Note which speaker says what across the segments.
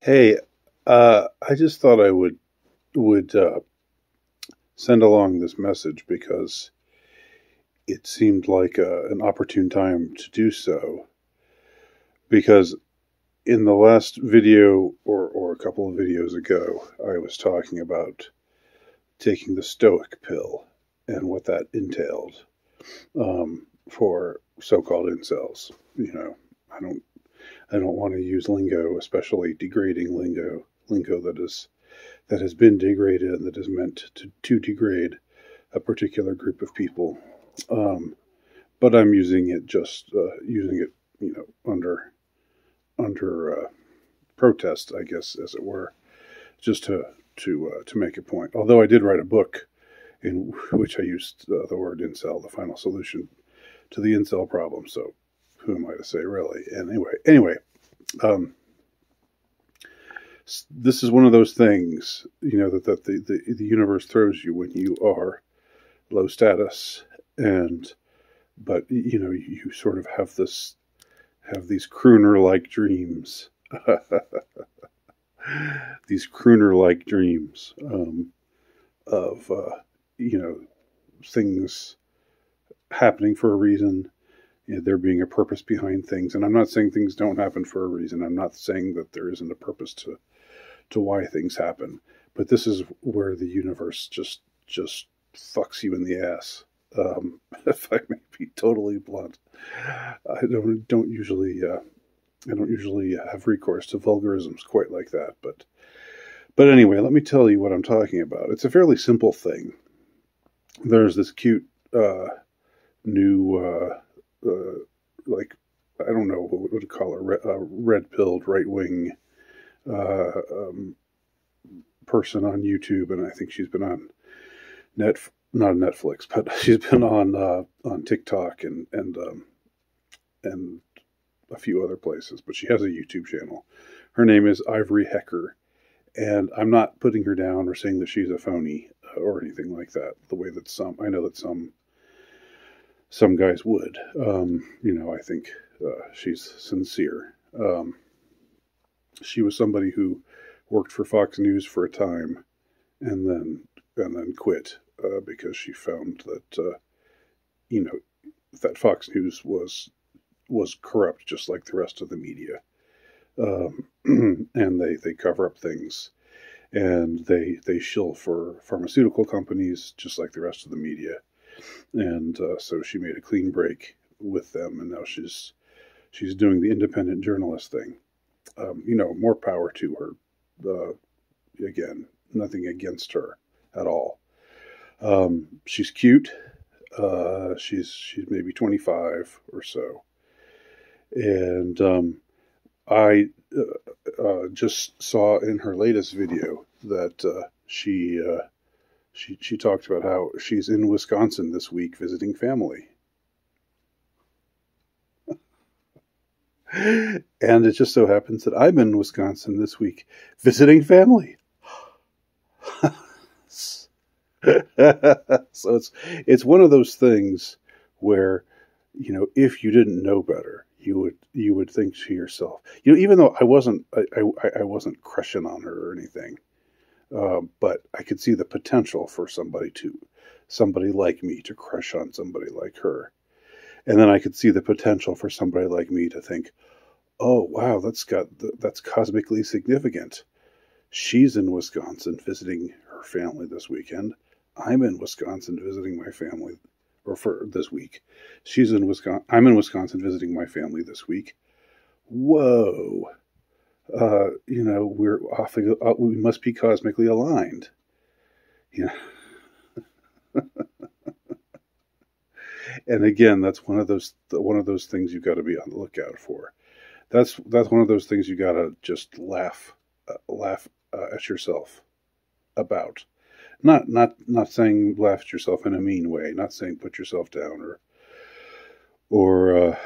Speaker 1: Hey, I just thought I would send along this message because it seemed like an opportune time to do so. Because in the last video, or a couple of videos ago, I was talking about taking the Stoic pill and what that entailed for so-called incels. I don't I don't want to use lingo, especially degrading lingo that has been degraded and that is meant to degrade a particular group of people. Um, but I'm using it, under protest, I guess, as it were, just to make a point. Although I did write a book in which I used the word incel, the final solution to the incel problem. So who am I to say, really? And anyway, um, this is one of those things, that the universe throws you when you are low status, and but you sort of have these crooner like dreams, these crooner like dreams of things happening for a reason. There being a purpose behind things, and I'm not saying things don't happen for a reason. I'm not saying that there isn't a purpose to why things happen, but this is where the universe just fucks you in the ass. If I may be totally blunt, I don't usually have recourse to vulgarisms quite like that. But anyway, let me tell you what I'm talking about. It's a fairly simple thing. There's this cute new like, I don't know what to call it, red pilled right wing uh, um, person on YouTube, and I think she's been on not Netflix, but she's been on TikTok and a few other places. But she has a YouTube channel. Her name is Ivory Hecker, and I'm not putting her down or saying that she's a phony or anything like that. The way that I know that some guys would. I think she's sincere. She was somebody who worked for Fox News for a time, and then quit because she found that you know that Fox News was corrupt, just like the rest of the media, and they cover up things, and they shill for pharmaceutical companies, just like the rest of the media, and so she made a clean break with them, and now she's doing the independent journalist thing. More power to her. Again, nothing against her at all. She's cute. She's maybe 25 or so, and I just saw in her latest video that she talked about how she's in Wisconsin this week visiting family. And it just so happens that I'm in Wisconsin this week visiting family. So it's one of those things where, if you didn't know better, you would think to yourself, even though I wasn't crushing on her or anything, but I could see the potential for somebody like me to crush on somebody like her. And then I could see the potential for somebody like me to think, oh, wow, that's cosmically significant. She's in Wisconsin visiting her family this weekend. I'm in Wisconsin visiting my family, or for this week. I'm in Wisconsin visiting my family this week. Whoa. We're we must be cosmically aligned. Yeah. And again, that's one of those things you got to be on the lookout for. That's one of those things you got to just laugh at yourself about. Not saying laugh at yourself in a mean way. Not saying put yourself down or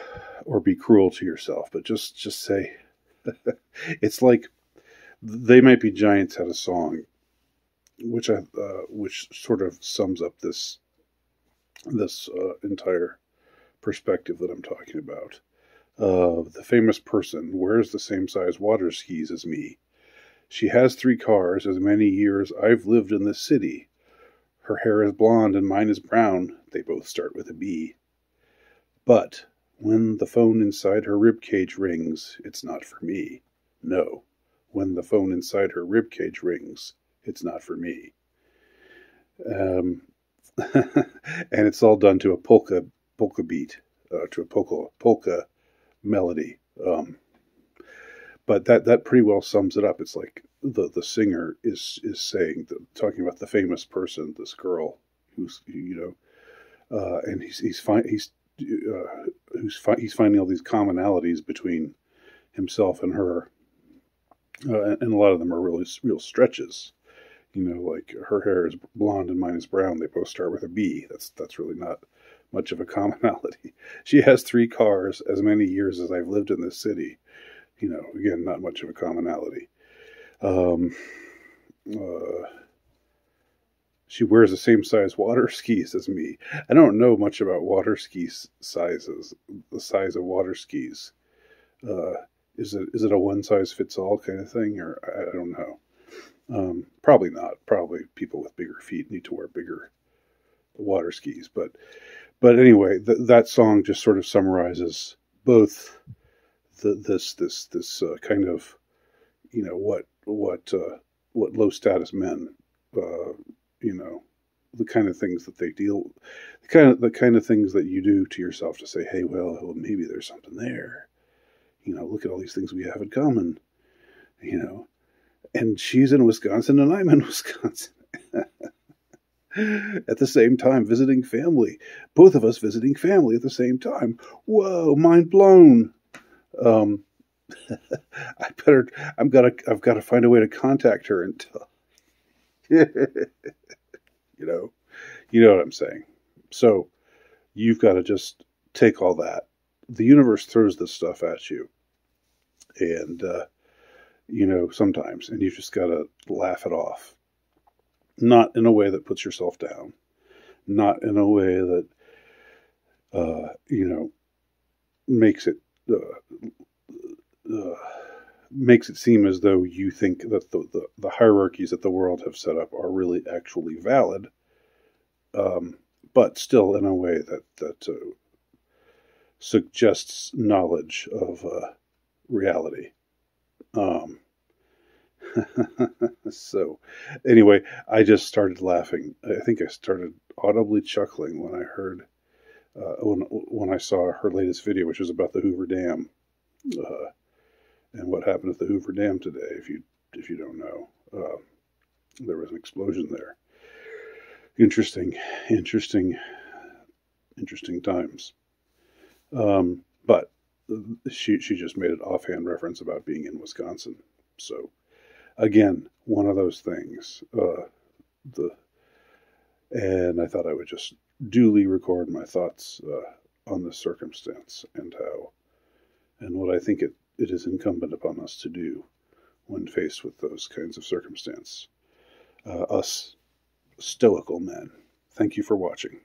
Speaker 1: be cruel to yourself, but just say it's like They Might Be Giants had a song which sort of sums up this entire perspective that I'm talking about. The famous person wears the same size water skis as me, She has 3 cars, as many years I've lived in this city. Her hair is blonde and mine is brown. They both start with a B. But when the phone inside her ribcage rings, it's not for me. No, when the phone inside her ribcage rings, it's not for me. And it's all done to a polka beat, to a polka melody. But that pretty well sums it up. It's like the singer is saying, talking about the famous person, this girl who's, and he's finding all these commonalities between himself and her, and a lot of them are really real stretches. Like her hair is blonde and mine is brown. They both start with a B. That's really not much of a commonality. She has 3 cars, as many years as I've lived in this city. Again, not much of a commonality. She wears the same size water skis as me. I don't know much about water ski sizes, the size of water skis. Is it a one size fits all kind of thing, or I don't know. Probably not. Probably people with bigger feet need to wear bigger water skis. But anyway, that song just sort of summarizes both this kind of, what low status men, the kind of things that they deal, the kind of things that you do to yourself to say, hey, well, maybe there's something there. Look at all these things we have in common. And she's in Wisconsin and I'm in Wisconsin. At the same time, visiting family. Both of us visiting family at the same time. Whoa, mind blown. I've got to find a way to contact her and tell. You know what I'm saying. So you've got to just take all that. The universe throws this stuff at you, and sometimes, and you've just got to laugh it off. Not in a way that puts yourself down. Not in a way that makes it seem as though you think that the hierarchies that the world have set up are really actually valid, but still in a way that suggests knowledge of reality. So anyway, I just started laughing. I think I started audibly chuckling when I heard when I saw her latest video, which was about the Hoover Dam, and what happened at the Hoover Dam today. If you don't know, there was an explosion there. Interesting times. But she just made an offhand reference about being in Wisconsin. So again, one of those things. And I thought I would just duly record my thoughts on this circumstance and what I think it is incumbent upon us to do when faced with those kinds of circumstance. Us stoical men. Thank you for watching.